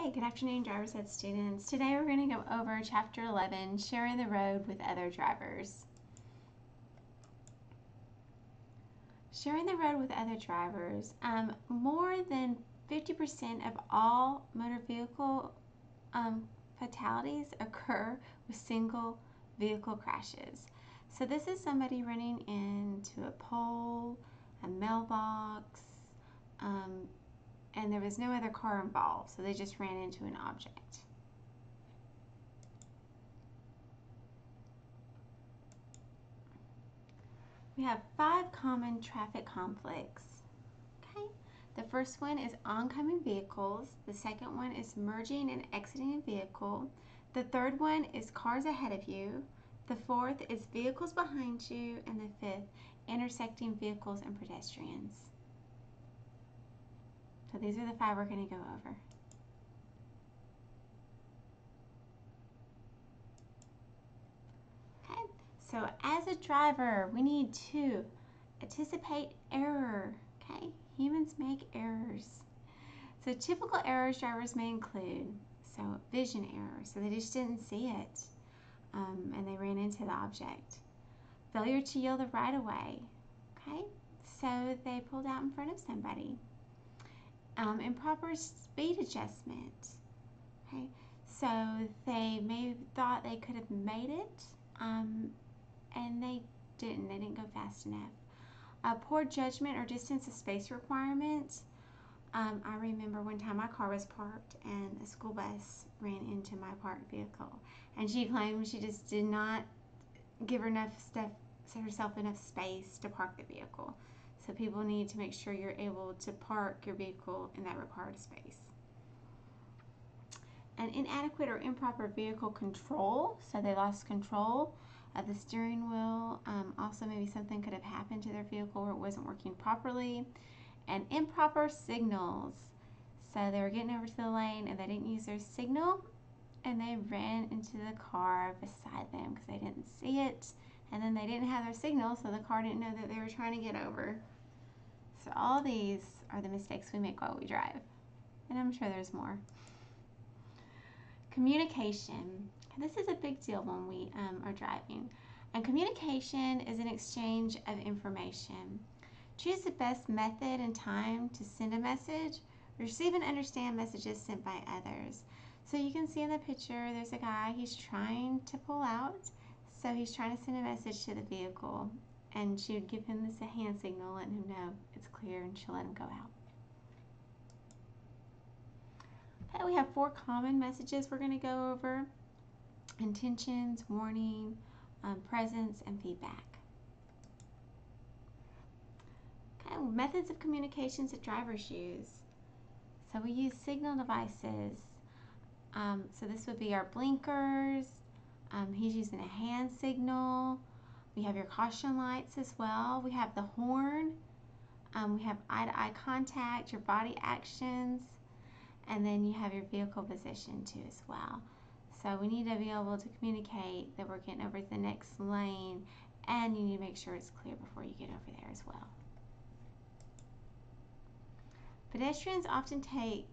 Hey, good afternoon, driver's ed students. Today we're going to go over Chapter 11, Sharing the Road with Other Drivers. Sharing the road with other drivers. More than 50% of all motor vehicle fatalities occur with single vehicle crashes. So this is somebody running into a pole, a mailbox, and there was no other car involved, so they just ran into an object. We have 5 common traffic conflicts. Okay, the first one is oncoming vehicles. The second one is merging and exiting a vehicle. The third one is cars ahead of you. The fourth is vehicles behind you, and the fifth, intersecting vehicles and pedestrians. So these are the 5 we're going to go over. Okay, so as a driver, we need to anticipate error. Okay, humans make errors. So typical errors drivers may include, vision error, so they just didn't see it, and they ran into the object. Failure to yield the right of way. Okay, so they pulled out in front of somebody. Improper speed adjustment. Okay, so they may have thought they could have made it, and they didn't. They didn't go fast enough. Poor judgment or distance of space requirements. I remember one time my car was parked and a school bus ran into my parked vehicle, and she claimed she just did not give herself enough space to park the vehicle. So people need to make sure you're able to park your vehicle in that required space. And inadequate or improper vehicle control, so they lost control of the steering wheel. Also, maybe something could have happened to their vehicle where it wasn't working properly. And improper signals, so they were getting over to the lane and they didn't use their signal, and they ran into the car beside them because they didn't see it, and then they didn't have their signal, so the car didn't know that they were trying to get over. So all these are the mistakes we make while we drive, and I'm sure there's more. Communication. This is a big deal when we are driving. And communication is an exchange of information. Choose the best method and time to send a message. Receive and understand messages sent by others. So you can see in the picture, there's a guy, he's trying to pull out. So he's trying to send a message to the vehicle. And she would give him this a hand signal, letting him know it's clear, and she'll let him go out. Okay, we have 4 common messages we're going to go over: intentions, warning, presence, and feedback. Okay, methods of communications that drivers use. So we use signal devices. So this would be our blinkers. He's using a hand signal. We have your caution lights as well. We have the horn. We have eye-to-eye contact, your body actions, and then you have your vehicle position too as well. So we need to be able to communicate that we're getting over to the next lane, and you need to make sure it's clear before you get over there as well. Pedestrians often take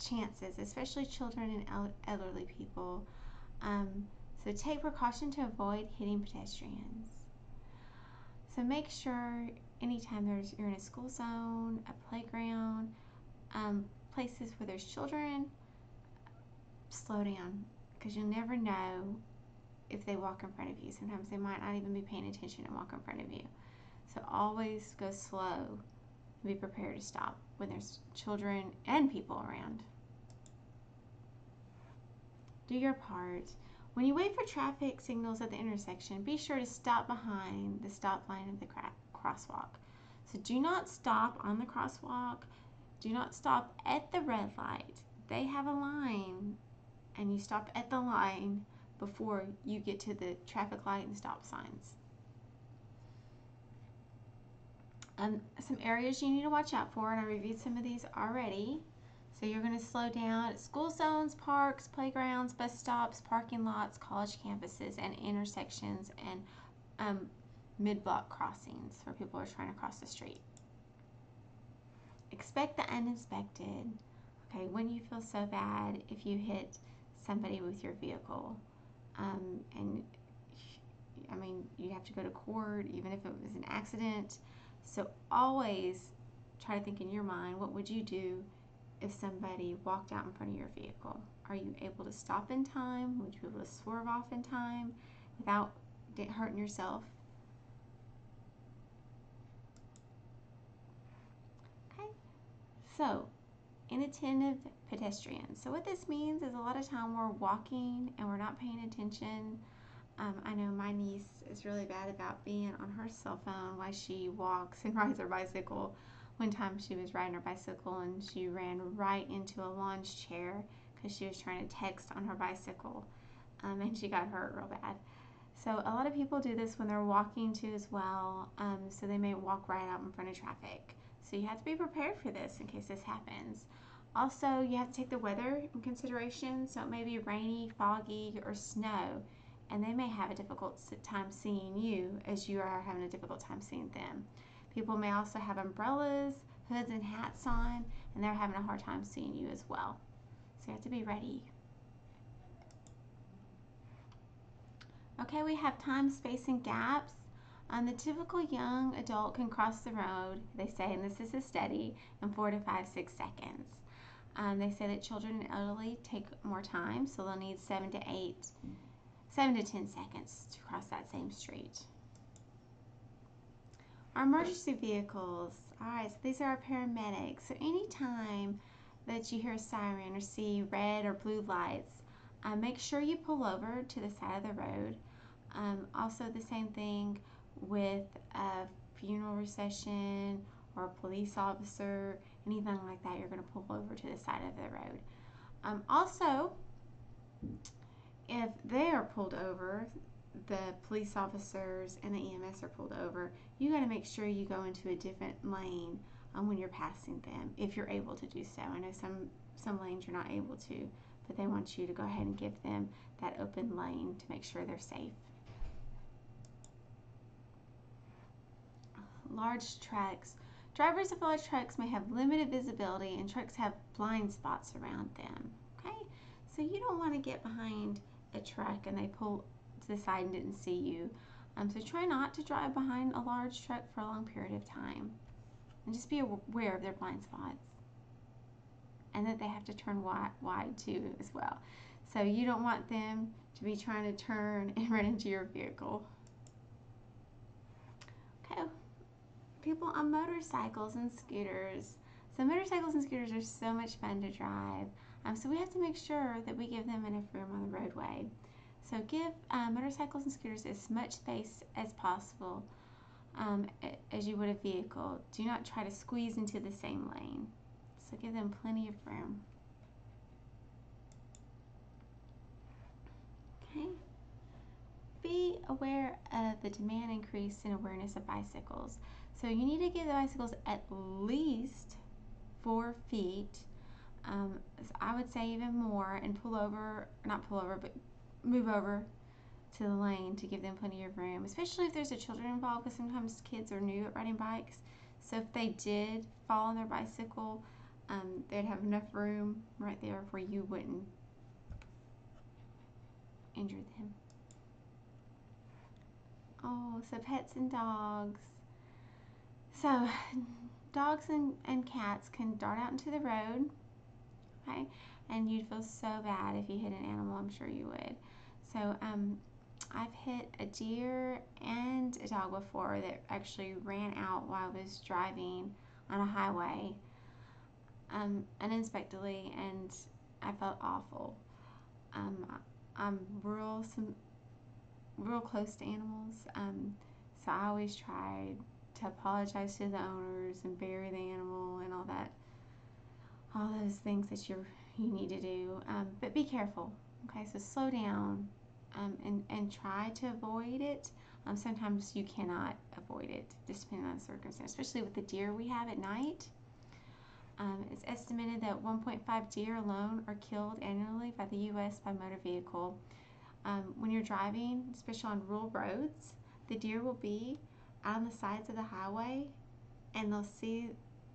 chances, especially children and elderly people. So take precaution to avoid hitting pedestrians. So make sure anytime you're in a school zone, a playground, places where there's children, slow down, because you'll never know if they walk in front of you. Sometimes they might not even be paying attention and walk in front of you. So always go slow and be prepared to stop when there's children and people around. Do your part. When you wait for traffic signals at the intersection, be sure to stop behind the stop line of the crosswalk. So do not stop on the crosswalk. Do not stop at the red light. They have a line, and you stop at the line before you get to the traffic light and stop signs. Some areas you need to watch out for, and I reviewed some of these already. So you're going to slow down at school zones, parks, playgrounds, bus stops, parking lots, college campuses, and intersections, and mid-block crossings where people are trying to cross the street. Expect the uninspected. Okay, when you feel so bad if you hit somebody with your vehicle, and I mean, you have to go to court even if it was an accident. So always try to think in your mind, what would you do if somebody walked out in front of your vehicle? Are you able to stop in time? Would you be able to swerve off in time without hurting yourself? Okay, so inattentive pedestrians. So what this means is a lot of time we're walking and we're not paying attention. I know my niece is really bad about being on her cell phone while she walks and rides her bicycle. One time she was riding her bicycle and she ran right into a launch chair because she was trying to text on her bicycle, and she got hurt real bad. So a lot of people do this when they're walking too as well, so they may walk right out in front of traffic. So you have to be prepared for this in case this happens. Also, you have to take the weather in consideration. So it may be rainy, foggy, or snow, and they may have a difficult time seeing you as you are having a difficult time seeing them. People may also have umbrellas, hoods, and hats on, and they're having a hard time seeing you as well. So you have to be ready. Okay, we have time, space, and gaps. The typical young adult can cross the road, they say, and this is a study, in 4 to 5, 6 seconds. They say that children and elderly take more time, so they'll need 7 to 10 seconds to cross that same street. Our emergency vehicles. All right, so these are our paramedics. So anytime that you hear a siren or see red or blue lights, make sure you pull over to the side of the road. Also, the same thing with a funeral procession or a police officer, anything like that, you're going to pull over to the side of the road. Also, if they are pulled over, the police officers and the EMS are pulled over, you got to make sure you go into a different lane when you're passing them, if you're able to do so. I know some lanes you're not able to, but they want you to go ahead and give them that open lane to make sure they're safe. Large trucks. Drivers of large trucks may have limited visibility, and trucks have blind spots around them. Okay, so you don't want to get behind a truck and they pull to the side and didn't see you. So try not to drive behind a large truck for a long period of time, and just be aware of their blind spots, and that they have to turn wide too as well. So you don't want them to be trying to turn and run into your vehicle. Okay. People on motorcycles and scooters. So motorcycles and scooters are so much fun to drive. So we have to make sure that we give them enough room on the roadway. So give motorcycles and scooters as much space as possible as you would a vehicle. Do not try to squeeze into the same lane. So give them plenty of room. Okay. Be aware of the demand increase in awareness of bicycles. So you need to give the bicycles at least 4 feet. So I would say even more, and not pull over, but move over to the lane to give them plenty of room, especially if there's a children involved, because sometimes kids are new at riding bikes. So if they did fall on their bicycle, they'd have enough room right there where you wouldn't injure them. Oh, so pets and dogs. So dogs and cats can dart out into the road, okay? And you'd feel so bad if you hit an animal, I'm sure you would. So I've hit a deer and a dog before that actually ran out while I was driving on a highway uninspectedly, and I felt awful. I'm real close to animals, so I always tried to apologize to the owners and bury the animal and all those things that you need to do, but be careful. Okay, so slow down, and try to avoid it. Sometimes you cannot avoid it, just depending on the circumstance, especially with the deer we have at night. It's estimated that 1.5 deer alone are killed annually by the U.S. by motor vehicle. When you're driving, especially on rural roads, the deer will be out on the sides of the highway, and they'll see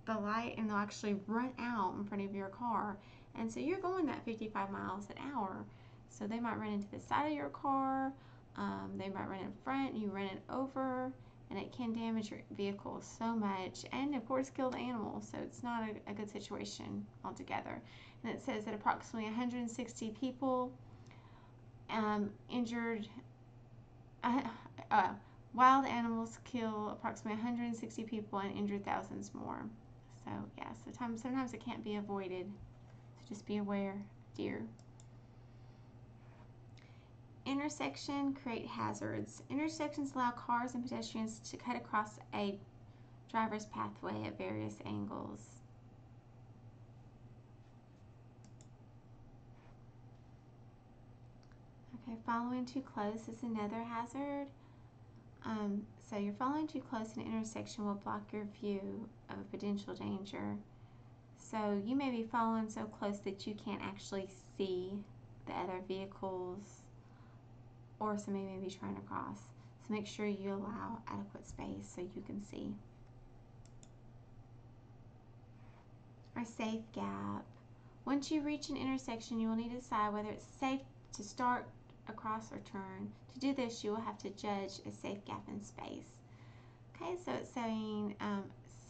the light and they'll actually run out in front of your car. And so you're going that 55 miles an hour. So they might run into the side of your car, they might run in front, you run it over, and it can damage your vehicle so much, and of course kill the animal. So it's not a good situation altogether. And it says that approximately 160 people injured. Wild animals kill approximately 160 people and injure thousands more. So yeah, sometimes it can't be avoided. So just be aware, deer. Intersection create hazards. Intersections allow cars and pedestrians to cut across a driver's pathway at various angles. Okay, following too close is another hazard. So you're following too close in an intersection will block your view of a potential danger. So you may be following so close that you can't actually see the other vehicles or somebody may be trying to cross. So make sure you allow adequate space so you can see. Our safe gap. Once you reach an intersection, you will need to decide whether it's safe to start, across, or turn. To do this, you will have to judge a safe gap in space. Okay, so it's saying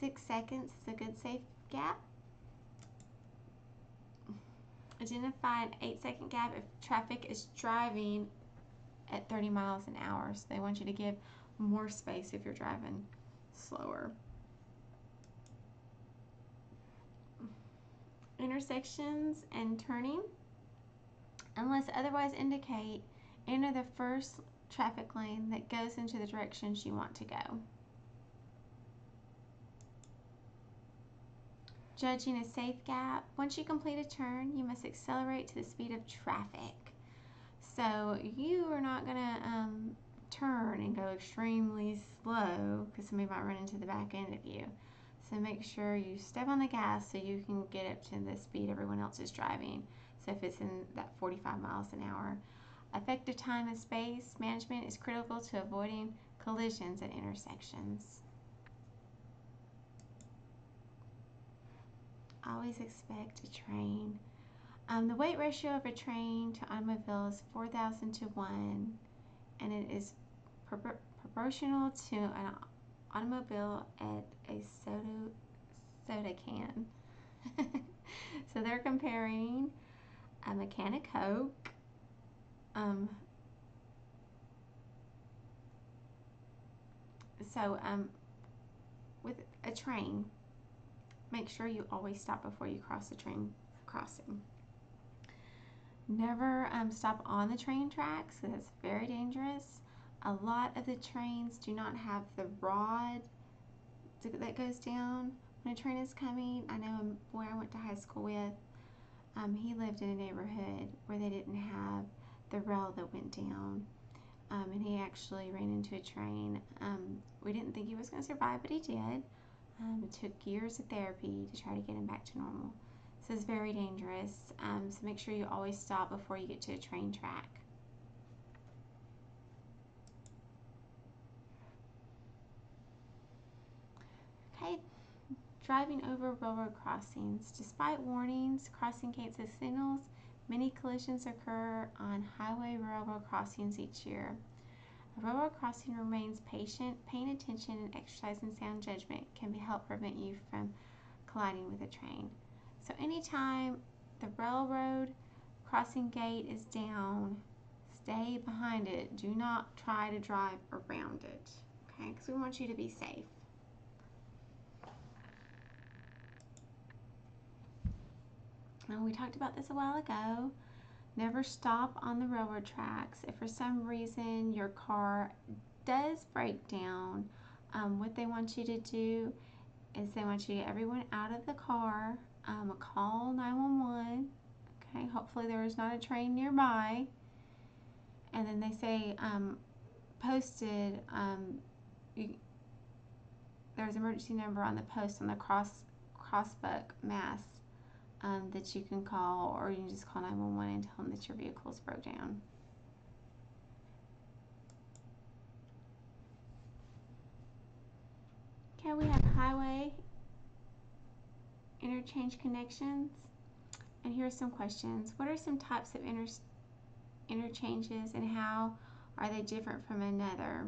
6 seconds is a good safe gap. Identify an 8-second gap if traffic is driving at 30 miles an hour. So they want you to give more space if you're driving slower. Intersections and turning. Unless otherwise indicate, enter the first traffic lane that goes into the directions you want to go. Judging a safe gap. Once you complete a turn, you must accelerate to the speed of traffic. So you are not going to turn and go extremely slow because somebody might run into the back end of you. So make sure you step on the gas so you can get up to the speed everyone else is driving. So if it's in that 45 miles an hour. Effective time and space management is critical to avoiding collisions at intersections. Always expect a train. The weight ratio of a train to automobile is 4,000 to 1, and it is proportional to an automobile at a soda can. So they're comparing a can of Coke, with a train. Make sure you always stop before you cross the train crossing. Never stop on the train tracks because it's very dangerous. A lot of the trains do not have the rod that goes down when a train is coming. I know a boy I went to high school with, he lived in a neighborhood where they didn't have the rail that went down, and he actually ran into a train. We didn't think he was going to survive, but he did. It took years of therapy to try to get him back to normal. So it's very dangerous. So make sure you always stop before you get to a train track. Okay, driving over railroad crossings. Despite warnings, crossing gates and signals, many collisions occur on highway railroad crossings each year. A railroad crossing remains patient, paying attention, and exercising sound judgment can help prevent you from colliding with a train. So anytime the railroad crossing gate is down, stay behind it. Do not try to drive around it, okay? Because we want you to be safe. Now, we talked about this a while ago. Never stop on the railroad tracks. If for some reason your car does break down, what they want you to do is they want you to get everyone out of the car, call 911. Okay, hopefully there is not a train nearby. And then they say posted, there's an emergency number on the post on the crossbuck mast that you can call, or you can just call 911 and tell them that your vehicle is broke down. Okay, we have highway interchange connections. And here are some questions. What are some types of interchanges and how are they different from another?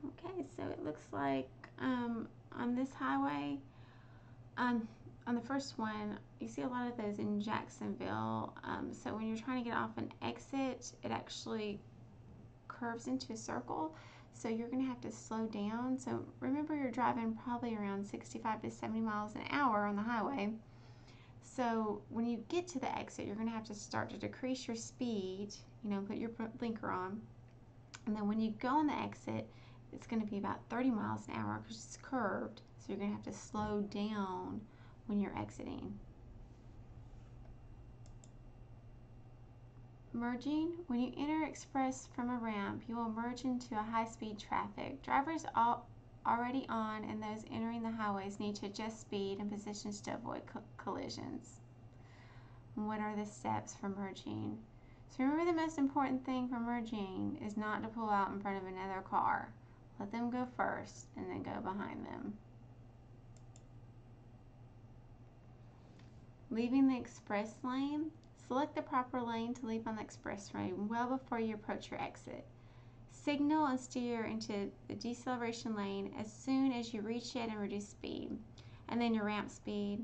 Okay, so it looks like on this highway, on the first one, you see a lot of those in Jacksonville. So when you're trying to get off an exit, it actually curves into a circle. So you're going to have to slow down. So remember, you're driving probably around 65 to 70 miles an hour on the highway. So when you get to the exit, you're going to have to start to decrease your speed, put your blinker on. And then when you go on the exit, it's going to be about 30 miles an hour because it's curved. So you're going to have to slow down when you're exiting. Merging. When you enter express from a ramp, you will merge into a high-speed traffic. Drivers already on and those entering the highways need to adjust speed and positions to avoid collisions. What are the steps for merging? So remember, the most important thing for merging is not to pull out in front of another car. Let them go first and then go behind them. Leaving the express lane. Select the proper lane to leave on the express lane well before you approach your exit. Signal and steer into the deceleration lane as soon as you reach it and reduce speed. And then your ramp speed.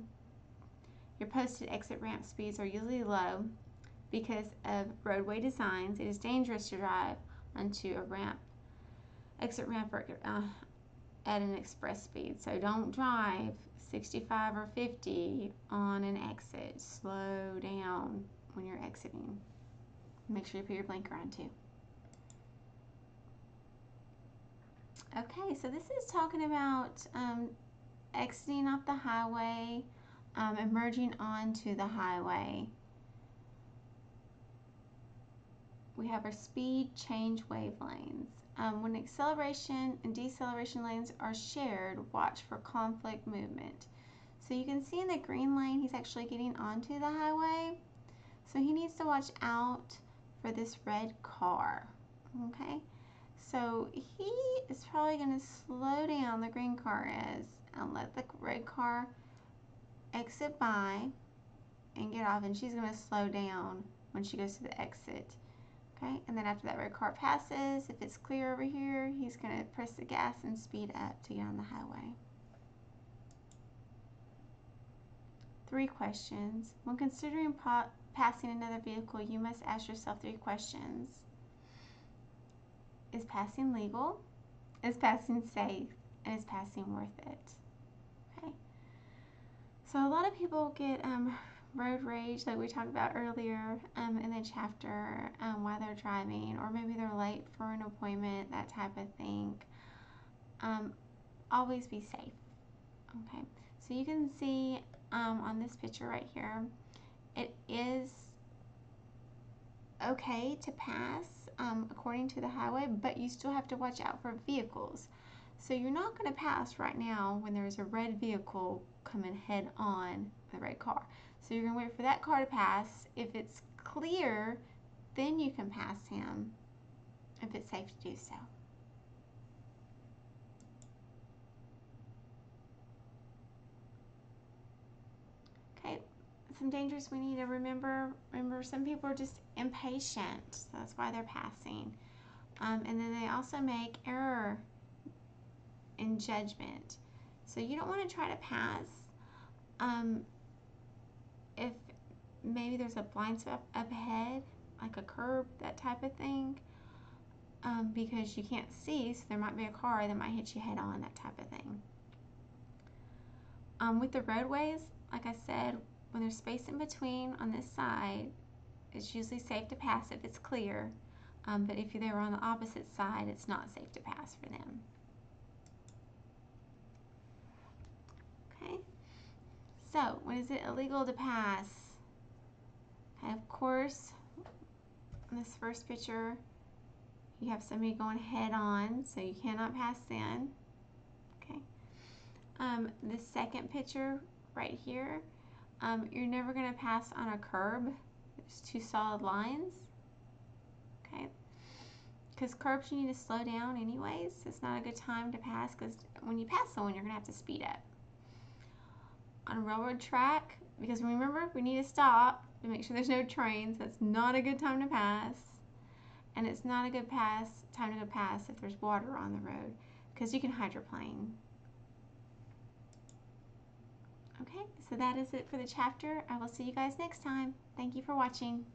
Your posted exit ramp speeds are usually low because of roadway designs. It is dangerous to drive onto a exit ramp at an express speed. So don't drive 65 or 50 on an exit. Slow down when you're exiting. Make sure you put your blinker on too. Okay, so this is talking about exiting off the highway and merging onto the highway. We have our speed change wave lanes. When acceleration and deceleration lanes are shared, watch for conflict movement. So you can see in the green lane, he's actually getting onto the highway. So he needs to watch out for this red car, okay? So he is probably going to slow down, the green car is, and let the red car exit by and get off, and she's going to slow down when she goes to the exit. Okay, and then after that red car passes, if it's clear over here, he's going to press the gas and speed up to get on the highway. 3 questions. When considering passing another vehicle, you must ask yourself 3 questions. Is passing legal? Is passing safe? And is passing worth it? Okay. So a lot of people get road rage, like we talked about earlier in the chapter, while they're driving, or maybe they're late for an appointment, that type of thing. Always be safe. Okay, so you can see on this picture right here, it is okay to pass according to the highway, but you still have to watch out for vehicles. So you're not going to pass right now when there's a red vehicle coming head on the red car. So you're going to wait for that car to pass. If it's clear, then you can pass him if it's safe to do so. Okay, some dangers we need to remember. Remember, some people are just impatient, so that's why they're passing. And then they also make error in judgment. So you don't want to try to pass if maybe there's a blind spot up ahead, like a curb, that type of thing, because you can't see, so there might be a car that might hit you head on, that type of thing. With the roadways, like I said, when there's space in between on this side, it's usually safe to pass if it's clear, but if they were on the opposite side, it's not safe to pass for them. Okay, so when is it illegal to pass? Okay, of course, in this first picture, you have somebody going head on, so you cannot pass then. Okay. The second picture right here, you're never going to pass on a curb. There's 2 solid lines. Okay. Because curbs you need to slow down anyways. It's not a good time to pass because when you pass someone, you're going to have to speed up. On a railroad track, because remember, we need to stop to make sure there's no trains. That's not a good time to pass. And it's not a good time to go past if there's water on the road because you can hydroplane. Okay, so that is it for the chapter. I will see you guys next time. Thank you for watching.